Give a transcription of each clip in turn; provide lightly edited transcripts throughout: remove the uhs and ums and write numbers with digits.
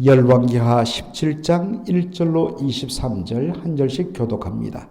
열왕기하 17장 1절로 23절 한 절씩 교독합니다.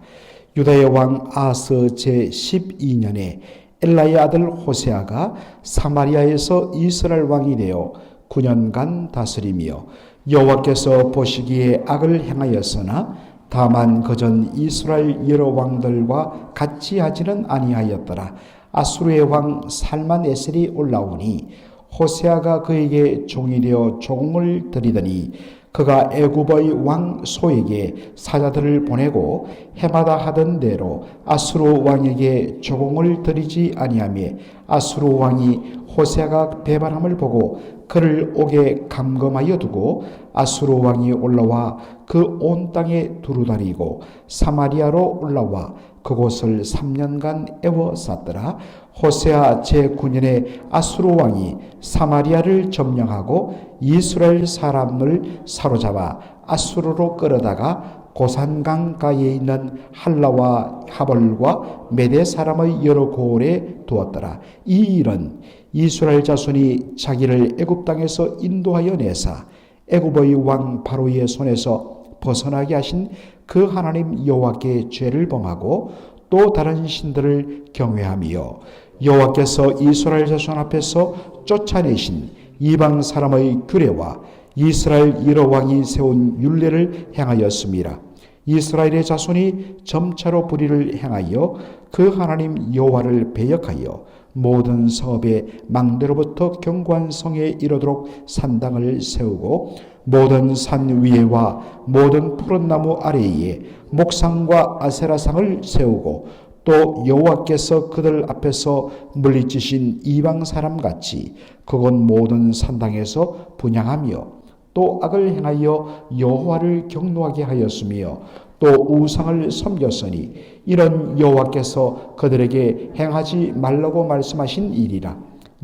유다의 왕 아하스 제12년에 엘라의 아들 호세아가 사마리아에서 이스라엘 왕이 되어 9년간 다스리며 여호와께서 보시기에 악을 행하였으나 다만 그전 이스라엘 여러 왕들과 같이 하지는 아니하였더라. 아수르의 왕 살만에셀이 올라오니 호세아가 그에게 종이 되어 조공을 드리더니 그가 애굽의 왕 소에게 사자들을 보내고 해마다 하던 대로 아수르 왕에게 조공을 드리지 아니하며 아수르 왕이 호세아가 배반함을 보고 그를 옥에 감금하여 두고 아수르 왕이 올라와 그 온 땅에 두루다니고 사마리아로 올라와 그곳을 3년간 애워쌌더라. 호세아 제9년에 아수르 왕이 사마리아를 점령하고 이스라엘 사람을 사로잡아 아수르로 끌어다가 고산강가에 있는 할라와 하볼과 메대 사람의 여러 고을에 두었더라. 이 일은 이스라엘 자손이 자기를 애굽 땅에서 인도하여 내사 애굽의 왕 바로의 손에서 벗어나게 하신 그 하나님 여호와께 죄를 범하고 또 다른 신들을 경외하며 여호와께서 이스라엘 자손 앞에서 쫓아내신 이방 사람의 규례와 이스라엘 여러 왕이 세운 율례를 행하였습니다. 이스라엘의 자손이 점차로 불의를 행하여 그 하나님 여호와를 배역하여 모든 성읍의 망대로부터 견고한 성에 이르도록 산당을 세우고 모든 산 위에와 모든 푸른 나무 아래에 목상과 아세라상을 세우고 또 여호와께서 그들 앞에서 물리치신 이방 사람같이 그곳 모든 산당에서 분향하며 또 악을 행하여 여호와를 경노하게 하였으며 또 우상을 섬겼으니 이런 여호와께서 그들에게 행하지 말라고 말씀하신 일이라.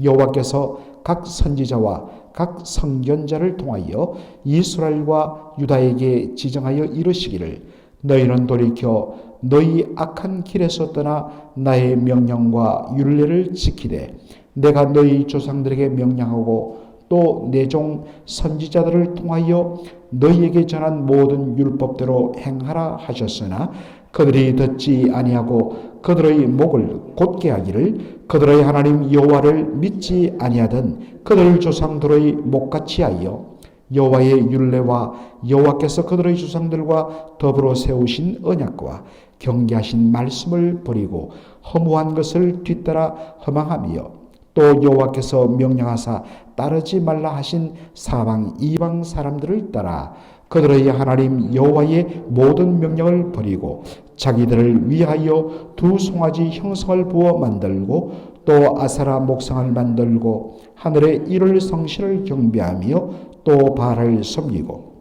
여호와께서 각 선지자와 각 선견자를 통하여 이스라엘과 유다에게 지정하여 이르시기를 너희는 돌이켜 너희 악한 길에서 떠나 나의 명령과 율례를 지키되 내가 너희 조상들에게 명령하고 또 내 종 선지자들을 통하여 너희에게 전한 모든 율법대로 행하라 하셨으나 그들이 듣지 아니하고 그들의 목을 곧게 하기를 그들의 하나님 여호와를 믿지 아니하던 그들 조상들의 목같이 하여 여호와의 율례와 여호와께서 그들의 조상들과 더불어 세우신 언약과 경계하신 말씀을 버리고 허무한 것을 뒤따라 허망하며 또 여호와께서 명령하사 따르지 말라 하신 사방 이방 사람들을 따라 그들의 하나님 여호와의 모든 명령을 버리고 자기들을 위하여 두 송아지 형상을 부어 만들고 또 아세라 목상을 만들고 하늘의 일월 성신을 경배하며 또 바알을 섬기고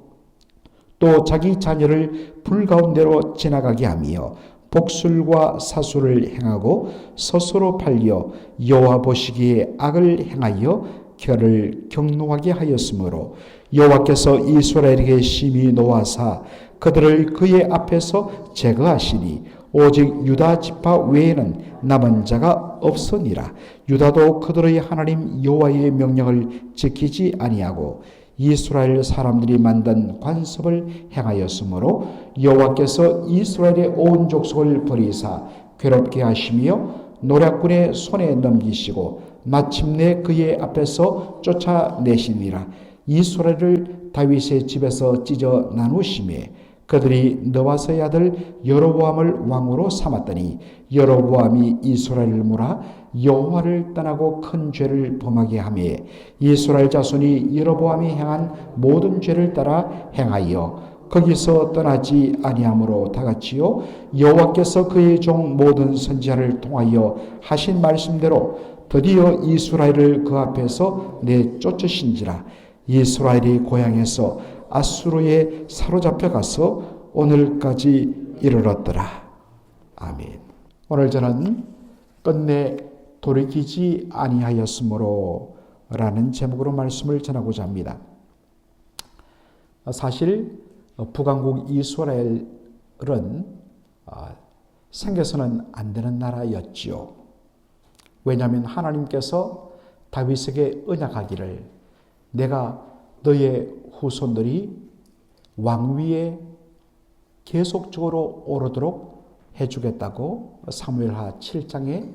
또 자기 자녀를 불 가운데로 지나가게 하며 복술과 사술을 행하고 스스로 팔려 여호와 보시기에 악을 행하여 그를 경노하게 하였으므로 여호와께서 이스라엘에게 심히 노하사 그들을 그의 앞에서 제거하시니 오직 유다 지파 외에는 남은 자가 없으니라. 유다도 그들의 하나님 여호와의 명령을 지키지 아니하고 이스라엘 사람들이 만든 관습을 행하였으므로 여호와께서 이스라엘의 온 족속을 버리사 괴롭게 하시며 노략군의 손에 넘기시고 마침내 그의 앞에서 쫓아내시니라. 이스라엘을 다윗의 집에서 찢어 나누심에 그들이 느바스의 아들 여로보암을 왕으로 삼았더니 여로보암이 이스라엘을 몰아 여호와를 떠나고 큰 죄를 범하게 하며 이스라엘 자손이 여로보암이 행한 모든 죄를 따라 행하여 거기서 떠나지 아니함으로 다같이요 여호와께서 그의 종 모든 선지자를 통하여 하신 말씀대로 드디어 이스라엘을 그 앞에서 내쫓으신지라. 이스라엘이 고향에서 아수르에 사로잡혀 가서 오늘까지 이르렀더라. 아멘. 오늘 저는 끝내 돌이키지 아니하였으므로 라는 제목으로 말씀을 전하고자 합니다. 사실 북왕국 이스라엘은 생겨서는 안 되는 나라였지요. 왜냐하면 하나님께서 다윗에게 언약하기를 내가 너의 후손들이 왕위에 계속적으로 오르도록 해주겠다고 사무엘하 7장에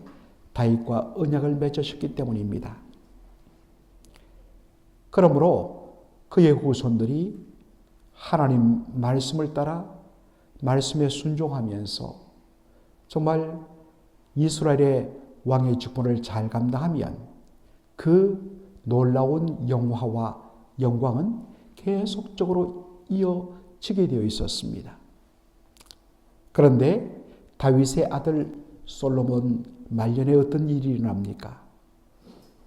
다윗과 언약을 맺으셨기 때문입니다. 그러므로 그의 후손들이 하나님 말씀을 따라 말씀에 순종하면서 정말 이스라엘의 왕의 직분을 잘 감당하면 그 놀라운 영화와 영광은 계속적으로 이어지게 되어 있었습니다. 그런데 다윗의 아들 솔로몬 말년에 어떤 일이 일어납니까?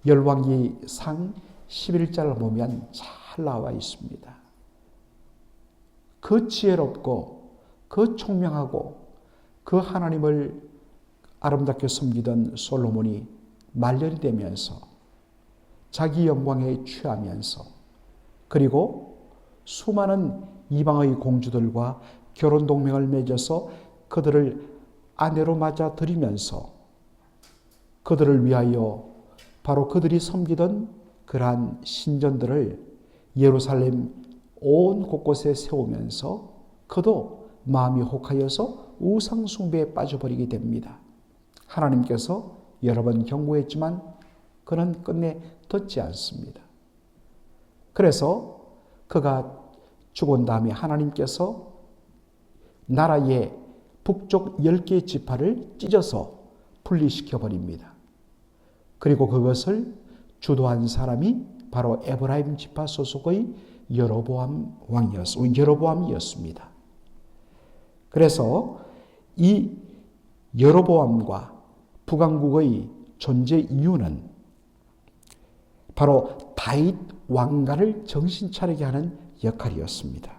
열왕기상 11장을 보면 잘 나와 있습니다. 그 지혜롭고 그 총명하고 그 하나님을 아름답게 섬기던 솔로몬이 말년이 되면서 자기 영광에 취하면서 그리고 수많은 이방의 공주들과 결혼 동맹을 맺어서 그들을 아내로 맞아들이면서 그들을 위하여 바로 그들이 섬기던 그러한 신전들을 예루살렘 온 곳곳에 세우면서 그도 마음이 혹하여서 우상 숭배에 빠져버리게 됩니다. 하나님께서 여러 번 경고했지만 그는 끝내 듣지 않습니다. 그래서 그가 죽은 다음에 하나님께서 나라의 북쪽 10개의 지파를 찢어서 분리시켜버립니다. 그리고 그것을 주도한 사람이 바로 에브라임 지파 소속의 여로보암이었습니다. 그래서 이 여로보암과 북왕국의 존재 이유는 바로 다윗 왕가를 정신 차리게 하는 역할이었습니다.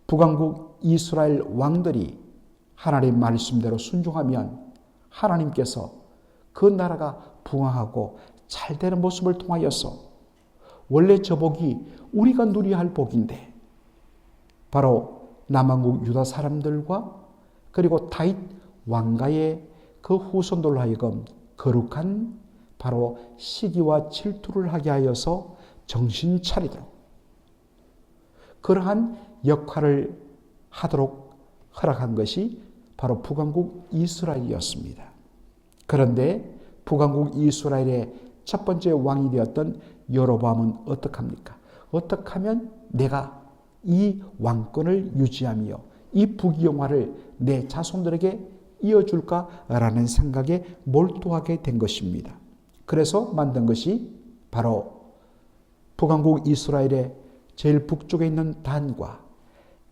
북왕국 이스라엘 왕들이 하나님 말씀대로 순종하면 하나님께서 그 나라가 부강하고 잘되는 모습을 통하여서 원래 저 복이 우리가 누려야 할 복인데 바로 남왕국 유다 사람들과 그리고 다윗 왕가의 그 후손들로 하여금 거룩한 바로 시기와 질투를 하게 하여서 정신 차리도록 그러한 역할을 하도록 허락한 것이 바로 북왕국 이스라엘이었습니다. 그런데 북왕국 이스라엘의 첫 번째 왕이 되었던 여로보암은 어떡합니까? 어떻게 하면 내가 이 왕권을 유지하며 이 북영화를 내 자손들에게 이어줄까라는 생각에 몰두하게 된 것입니다. 그래서 만든 것이 바로 북왕국 이스라엘의 제일 북쪽에 있는 단과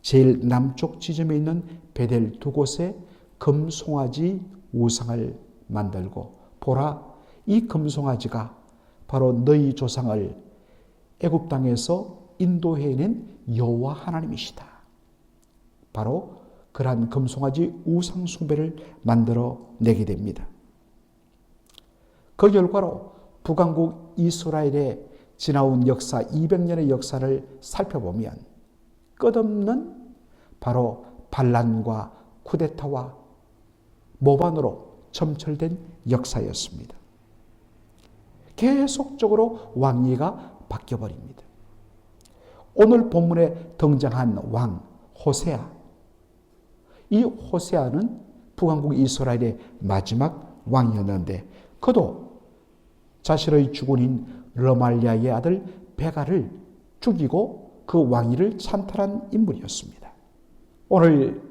제일 남쪽 지점에 있는 베델 두 곳에 금송아지 우상을 만들고 보라, 이 금송아지가 바로 너희 조상을 애굽 땅에서 인도해낸 여호와 하나님이시다. 바로 그러한 금송아지 우상 숭배를 만들어 내게 됩니다. 그 결과로 북왕국 이스라엘의 지나온 역사 200년의 역사를 살펴보면 끝없는 바로 반란과 쿠데타와 모반으로 점철된 역사였습니다. 계속적으로 왕위가 바뀌어버립니다. 오늘 본문에 등장한 왕 호세아, 이 호세아는 북왕국 이스라엘의 마지막 왕이었는데 그도 자신의 주군인 르말리아의 아들 베가를 죽이고 그 왕위를 찬탈한 인물이었습니다. 오늘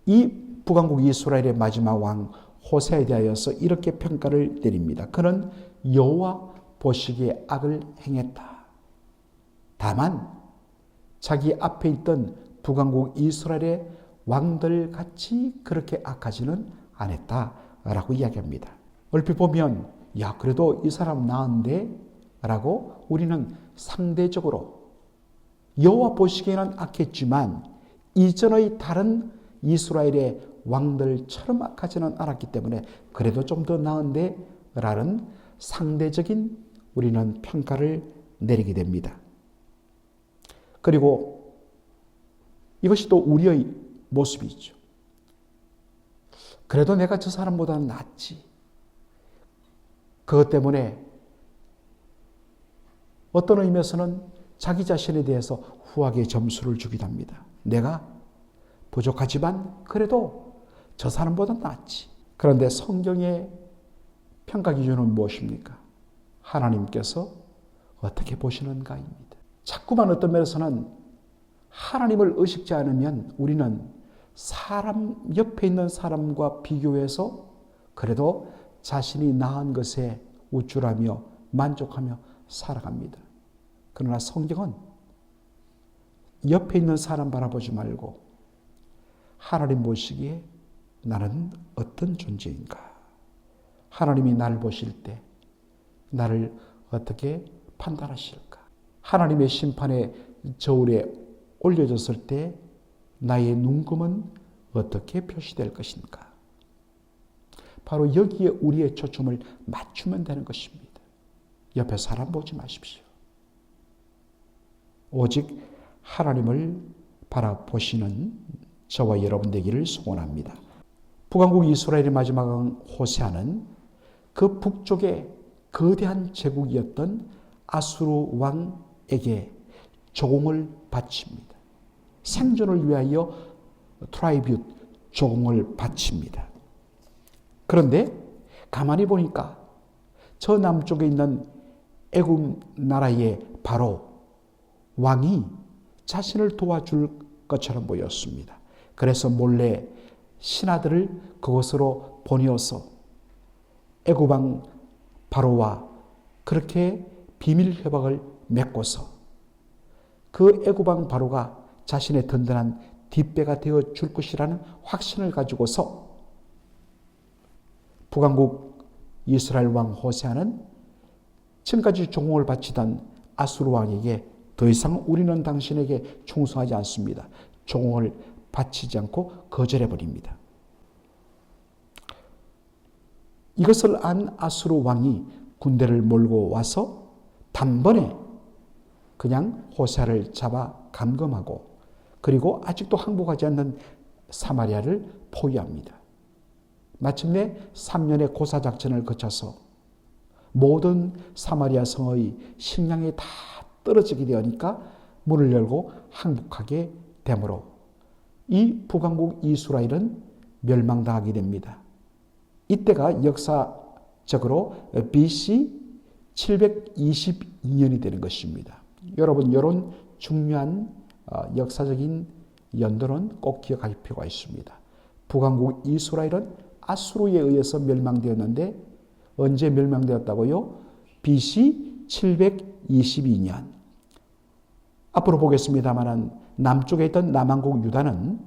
이 북왕국 이스라엘의 마지막 왕 호세아에 대하여서 이렇게 평가를 내립니다. 그는 여호와 보시기에 악을 행했다. 다만 자기 앞에 있던 북왕국 이스라엘의 왕들 같이 그렇게 악하지는 않았다라고 이야기합니다. 얼핏 보면 야 그래도 이 사람 나은데 라고 우리는 상대적으로 여호와 보시기에는 악했지만 이전의 다른 이스라엘의 왕들처럼 악하지는 않았기 때문에 그래도 좀 더 나은데 라는 상대적인 우리는 평가를 내리게 됩니다. 그리고 이것이 또 우리의 모습이죠. 그래도 내가 저 사람보다는 낫지. 그것 때문에 어떤 의미에서는 자기 자신에 대해서 후하게 점수를 주기도 합니다. 내가 부족하지만 그래도 저 사람보다 낫지. 그런데 성경의 평가 기준은 무엇입니까? 하나님께서 어떻게 보시는가입니다. 자꾸만 어떤 면에서는 하나님을 의식지 않으면 우리는 사람 옆에 있는 사람과 비교해서 그래도 자신이 나은 것에 우쭐하며 만족하며 살아갑니다. 그러나 성경은 옆에 있는 사람 바라보지 말고 하나님 보시기에 나는 어떤 존재인가? 하나님이 나를 보실 때 나를 어떻게 판단하실까? 하나님의 심판의 저울에 올려졌을 때 나의 눈금은 어떻게 표시될 것인가? 바로 여기에 우리의 초점을 맞추면 되는 것입니다. 옆에 사람 보지 마십시오. 오직 하나님을 바라보시는 저와 여러분 되기를 소원합니다. 북왕국 이스라엘의 마지막 왕 호세아는 그 북쪽의 거대한 제국이었던 아수르 왕에게 조공을 바칩니다. 생존을 위하여 트라이뷰트 조공을 바칩니다. 그런데 가만히 보니까 저 남쪽에 있는 애굽 나라의 바로 왕이 자신을 도와줄 것처럼 보였습니다. 그래서 몰래 신하들을 그곳으로 보내어서 애굽 왕 바로와 그렇게 비밀 협약을 맺고서 그 애굽 왕 바로가 자신의 든든한 뒷배가 되어 줄 것이라는 확신을 가지고서 북왕국 이스라엘 왕 호세아는 지금까지 조공을 바치던 아수르 왕에게 더 이상 우리는 당신에게 충성하지 않습니다. 조공을 바치지 않고 거절해버립니다. 이것을 안 아수르 왕이 군대를 몰고 와서 단번에 그냥 호세아를 잡아 감금하고 그리고 아직도 항복하지 않는 사마리아를 포위합니다. 마침내 3년의 고사작전을 거쳐서 모든 사마리아 성의 식량이 다 떨어지게 되니까 문을 열고 항복하게 되므로 이 북왕국 이스라엘은 멸망당하게 됩니다. 이때가 역사적으로 BC 722년이 되는 것입니다. 여러분 이런 중요한 역사적인 연도는 꼭 기억할 필요가 있습니다. 북왕국 이스라엘은 아수르에 의해서 멸망되었는데 언제 멸망되었다고요? BC 722년. 앞으로 보겠습니다만 남쪽에 있던 남왕국 유다는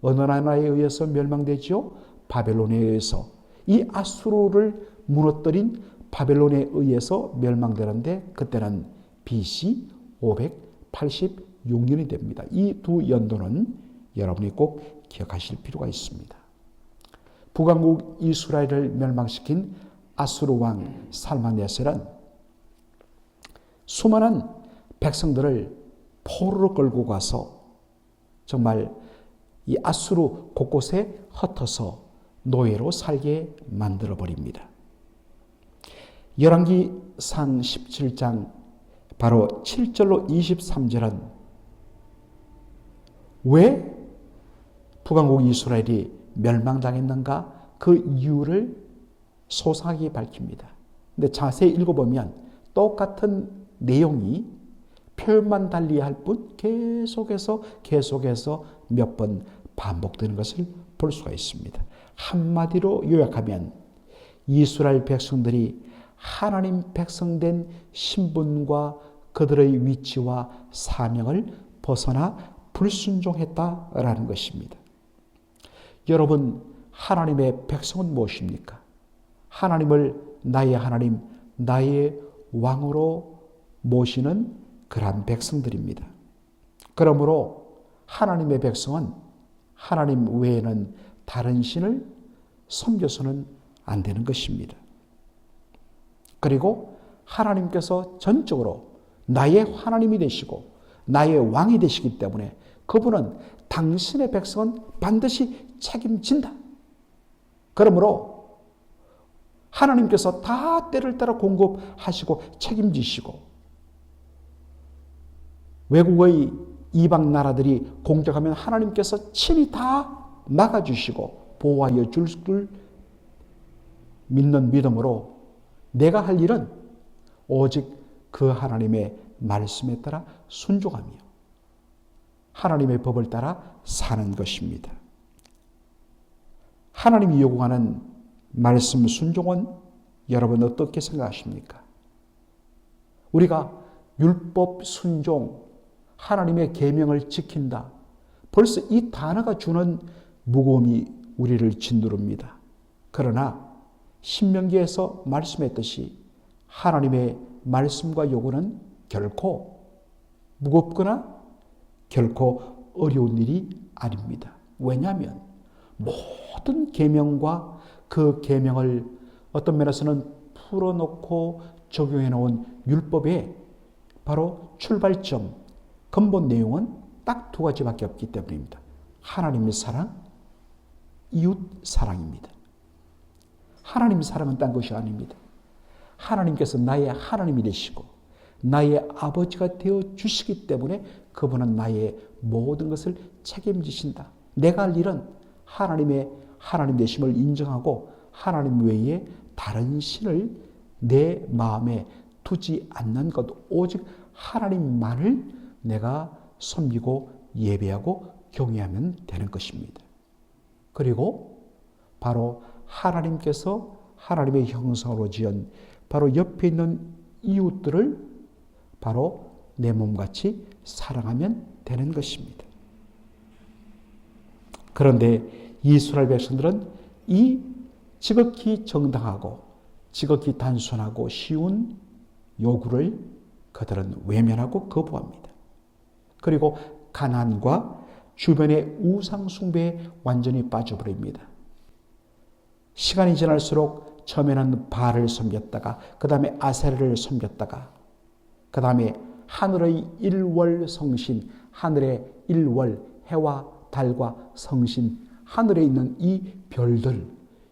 어느 나라에 의해서 멸망되죠? 바벨론에 의해서. 이 아수르를 무너뜨린 바벨론에 의해서 멸망되는데 그때는 BC 586년이 됩니다. 이 두 연도는 여러분이 꼭 기억하실 필요가 있습니다. 북왕국 이스라엘을 멸망시킨 아수르 왕 살만네셀은 수많은 백성들을 포로로 끌고 가서 정말 이 아수르 곳곳에 흩어서 노예로 살게 만들어 버립니다. 열왕기상 17장 바로 7절로 23절은 왜 북왕국 이스라엘이 멸망당했는가 그 이유를 소상하게 밝힙니다. 근데 자세히 읽어보면 똑같은 내용이 표현만 달리할 뿐 계속해서 몇 번 반복되는 것을 볼 수가 있습니다. 한마디로 요약하면 이스라엘 백성들이 하나님 백성된 신분과 그들의 위치와 사명을 벗어나 불순종했다라는 것입니다. 여러분, 하나님의 백성은 무엇입니까? 하나님을 나의 하나님, 나의 왕으로 모시는 그러한 백성들입니다. 그러므로 하나님의 백성은 하나님 외에는 다른 신을 섬겨서는 안 되는 것입니다. 그리고 하나님께서 전적으로 나의 하나님이 되시고 나의 왕이 되시기 때문에 그분은 당신의 백성은 반드시 책임진다. 그러므로 하나님께서 다 때를 따라 공급하시고 책임지시고 외국의 이방 나라들이 공격하면 하나님께서 친히 다 막아주시고 보호하여 줄 줄 믿는 믿음으로 내가 할 일은 오직 그 하나님의 말씀에 따라 순종하며 하나님의 법을 따라 사는 것입니다. 하나님이 요구하는 말씀 순종은 여러분 어떻게 생각하십니까? 우리가 율법 순종, 하나님의 계명을 지킨다. 벌써 이 단어가 주는 무거움이 우리를 짓누릅니다. 그러나 신명기에서 말씀했듯이 하나님의 말씀과 요구는 결코 무겁거나 결코 어려운 일이 아닙니다. 왜냐하면 모든 계명과 그 계명을 어떤 면에서는 풀어놓고 적용해 놓은 율법의 바로 출발점, 근본 내용은 딱 두 가지밖에 없기 때문입니다. 하나님의 사랑, 이웃 사랑입니다. 하나님의 사랑은 딴 것이 아닙니다. 하나님께서 나의 하나님이 되시고 나의 아버지가 되어 주시기 때문에 그분은 나의 모든 것을 책임지신다. 내가 할 일은 하나님의 하나님 되심을 인정하고 하나님 외에 다른 신을 내 마음에 두지 않는 것, 오직 하나님만을 내가 섬기고 예배하고 경외하면 되는 것입니다. 그리고 바로 하나님께서 하나님의 형상으로 지은 바로 옆에 있는 이웃들을 바로 내 몸같이 사랑하면 되는 것입니다. 그런데 이스라엘 백성들은 이 지극히 정당하고 지극히 단순하고 쉬운 요구를 그들은 외면하고 거부합니다. 그리고 가난과 주변의 우상 숭배에 완전히 빠져버립니다. 시간이 지날수록 처음에는 바알을 섬겼다가 그 다음에 아세라를 섬겼다가 그 다음에 하늘의 일월 성신, 하늘의 일월, 해와 달과 성신, 하늘에 있는 이 별들,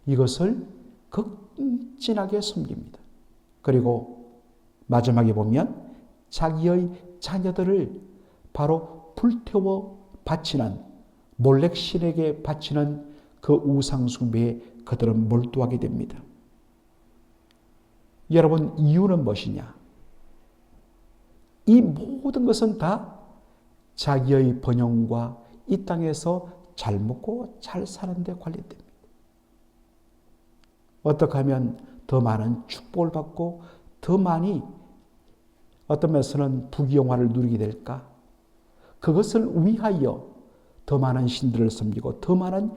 이것을 극진하게 섬깁니다. 그리고 마지막에 보면 자기의 자녀들을 바로 불태워 바치는, 몰렉 신에게 바치는 그 우상 숭배에 그들은 몰두하게 됩니다. 여러분, 이유는 무엇이냐? 이 모든 것은 다 자기의 번영과 이 땅에서 잘 먹고 잘 사는 데 관련됩니다. 어떻게 하면 더 많은 축복을 받고 더 많이 어떤 면에서는 부귀영화를 누리게 될까? 그것을 위하여 더 많은 신들을 섬기고 더 많은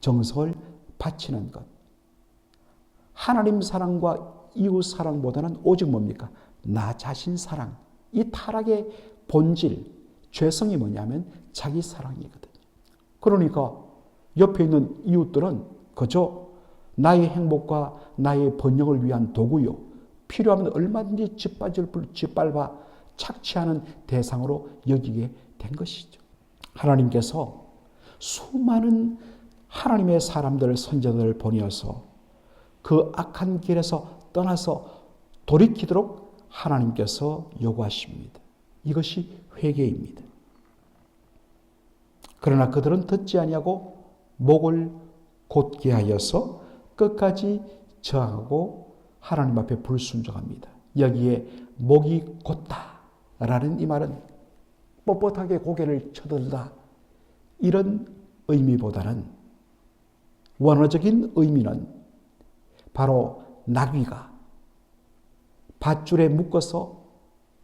정성을 바치는 것. 하나님 사랑과 이웃 사랑보다는 오직 뭡니까? 나 자신 사랑. 이 타락의 본질, 죄성이 뭐냐면 자기 사랑이거든요. 그러니까 옆에 있는 이웃들은 그저 나의 행복과 나의 번영을 위한 도구요. 필요하면 얼마든지 짓밟아 착취하는 대상으로 여기게 된 것이죠. 하나님께서 수많은 하나님의 사람들, 선자들을 보내어서 그 악한 길에서 떠나서 돌이키도록 하나님께서 요구하십니다. 이것이 회개입니다. 그러나 그들은 듣지 아니하고 목을 곧게 하여서 끝까지 저항하고 하나님 앞에 불순종합니다. 여기에 목이 곧다라는 이 말은 뻣뻣하게 고개를 쳐들다 이런 의미보다는 원어적인 의미는 바로 나귀가 밧줄에 묶어서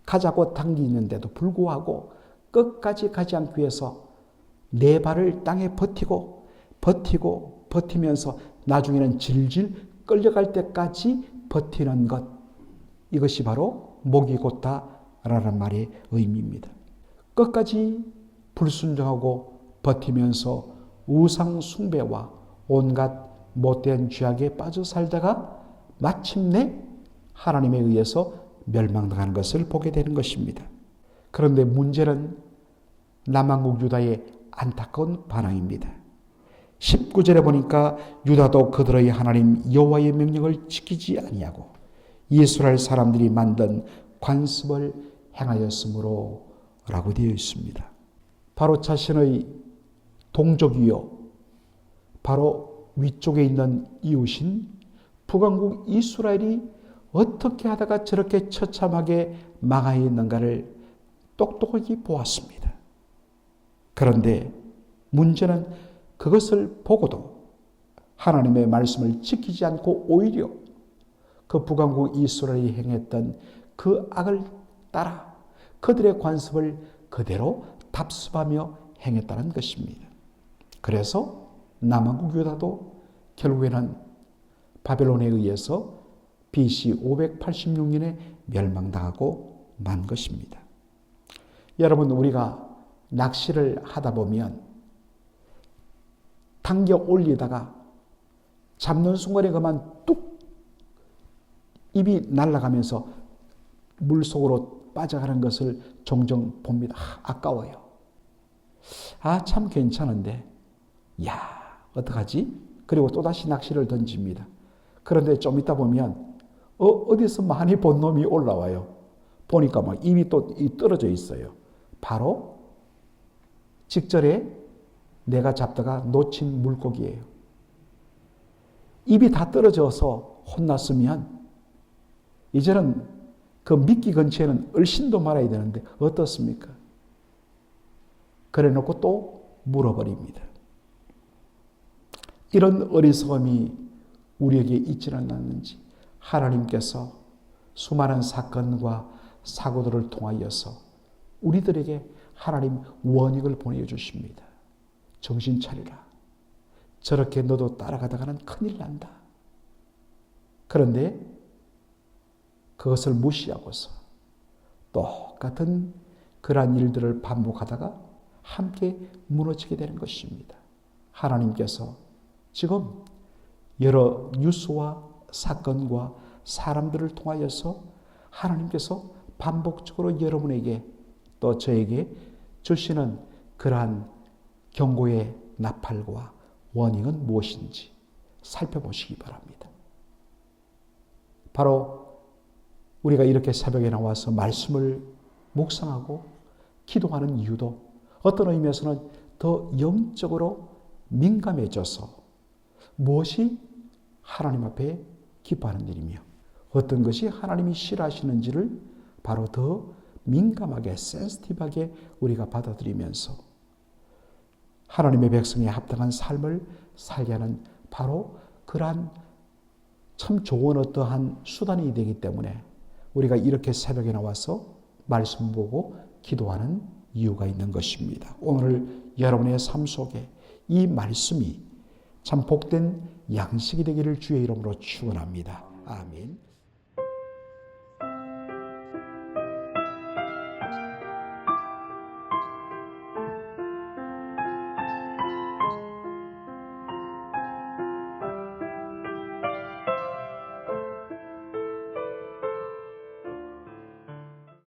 가자고 당기는데도 불구하고 끝까지 가지 않기 위해서 네 발을 땅에 버티면서 나중에는 질질 끌려갈 때까지 버티는 것. 이것이 바로 목이 곧다라는 말의 의미입니다. 끝까지 불순종하고 버티면서 우상 숭배와 온갖 못된 죄악에 빠져 살다가 마침내 하나님에 의해서 멸망당하는 것을 보게 되는 것입니다. 그런데 문제는 남한국 유다의 안타까운 반항입니다. 19절에 보니까 유다도 그들의 하나님 여호와의 명령을 지키지 아니하고 이스라엘 사람들이 만든 관습을 행하였으므로 라고 되어 있습니다. 바로 자신의 동족이요, 바로 위쪽에 있는 이웃인 북왕국 이스라엘이 어떻게 하다가 저렇게 처참하게 망하 있는가를 똑똑하게 보았습니다. 그런데 문제는 그것을 보고도 하나님의 말씀을 지키지 않고 오히려 그 북왕국 이스라엘이 행했던 그 악을 따라 그들의 관습을 그대로 답습하며 행했다는 것입니다. 그래서 남왕국 유다도 결국에는 바벨론에 의해서 BC 586년에 멸망당하고 만 것입니다. 여러분, 우리가 낚시를 하다 보면 당겨 올리다가 잡는 순간에 그만 뚝 입이 날아가면서 물속으로 빠져가는 것을 종종 봅니다. 아까워요. 참 괜찮은데, 어떡하지? 그리고 또다시 낚시를 던집니다. 그런데 좀 있다 보면 어디서 많이 본 놈이 올라와요. 보니까 막 입이 또 떨어져 있어요. 바로 직전에 내가 잡다가 놓친 물고기예요. 입이 다 떨어져서 혼났으면 이제는 그 미끼 근처에는 얼씬도 말아야 되는데 어떻습니까? 그래 놓고 또 물어버립니다. 이런 어리석음이 우리에게 있지는 않는지 하나님께서 수많은 사건과 사고들을 통하여서 우리들에게 하나님 원익을 보내주십니다. 정신 차리라. 저렇게 너도 따라가다가는 큰일 난다. 그런데 그것을 무시하고서 똑같은 그러한 일들을 반복하다가 함께 무너지게 되는 것입니다. 하나님께서 지금 여러 뉴스와 사건과 사람들을 통하여서 하나님께서 반복적으로 여러분에게 또 저에게 주시는 그러한 경고의 나팔과 원인은 무엇인지 살펴보시기 바랍니다. 바로 우리가 이렇게 새벽에 나와서 말씀을 묵상하고 기도하는 이유도 어떤 의미에서는 더 영적으로 민감해져서 무엇이 하나님 앞에 기뻐하는 일이며 어떤 것이 하나님이 싫어하시는지를 바로 더 민감하게 센시티브하게 우리가 받아들이면서 하나님의 백성에 합당한 삶을 살게 하는 바로 그러한 참 좋은 어떠한 수단이 되기 때문에 우리가 이렇게 새벽에 나와서 말씀 보고 기도하는 이유가 있는 것입니다. 오늘 여러분의 삶 속에 이 말씀이 참 복된 양식이 되기를 주의 이름으로 축원합니다. 아멘.